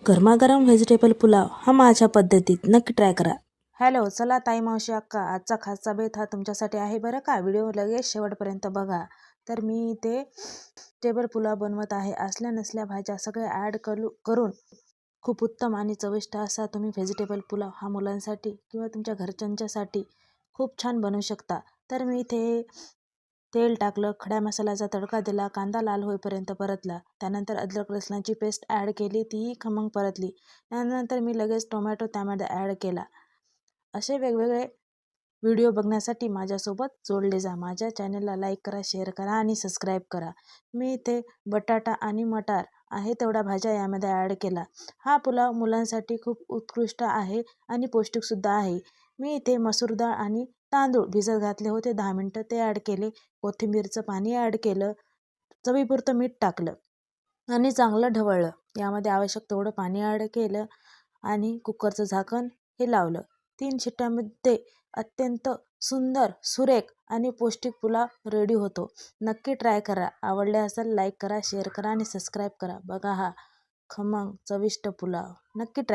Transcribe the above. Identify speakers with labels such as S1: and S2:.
S1: गरमागरम व्हेजिटेबल पुलाव हा माझ्या पद्धतीत नक्की ट्राय करा। हॅलो, चला ताई, मावशी, अक्का, आजचा खासचा बेत हा तुमच्यासाठी आहे बरं का। व्हिडिओ लगेच शेवटपर्यंत बघा। तर मी इथे टेबल पुलाव बनवत आहे। असल्या नसल्या भाज्या सगळ्या ॲड करून खूप उत्तम आणि चविष्ट असा तुम्ही व्हेजिटेबल पुलाव हा मुलांसाठी किंवा तुमच्या घरच्यांच्यासाठी खूप छान बनवू शकता। तर मी इथे तेल टाकलं, खड्या मसाल्याचा तडका दिला, कांदा लाल होईपर्यंत परतला, त्यानंतर अद्रक लसणाची पेस्ट ॲड केली, तीही खमंग परतली। त्यानंतर मी लगेच टोमॅटो त्यामध्ये ॲड केला। असे वेगवेगळे व्हिडिओ बघण्यासाठी माझ्यासोबत जोडले जा। माझ्या चॅनलला लाईक करा, शेअर करा आणि सबस्क्राईब करा। मी इथे बटाटा आणि मटार आहे तेवढ्या भाज्या यामध्ये ॲड केला। हा पुलाव मुलांसाठी खूप उत्कृष्ट आहे आणि पौष्टिकसुद्धा आहे। मी इथे मसूर डाळ आणि तांदूळ भिजत घातले होते 10 मिनटं, ते ॲड केले। कोथिंबीरचं पाणी ॲड केलं, चवीपुरतं मीठ टाकलं आणि चांगलं ढवळलं। यामध्ये आवश्यक तेवढं पाणी ॲड केलं आणि कुकरचं झाकण हे लावलं। 3 शिट्ट्यामध्ये अत्यंत सुंदर, सुरेख आणि पौष्टिक पुलाव रेडी होतो। नक्की ट्राय करा। आवडले असेल लाईक करा, शेअर करा आणि सबस्क्राईब करा। बघा हा खमंग चविष्ट पुलाव नक्की ट्राय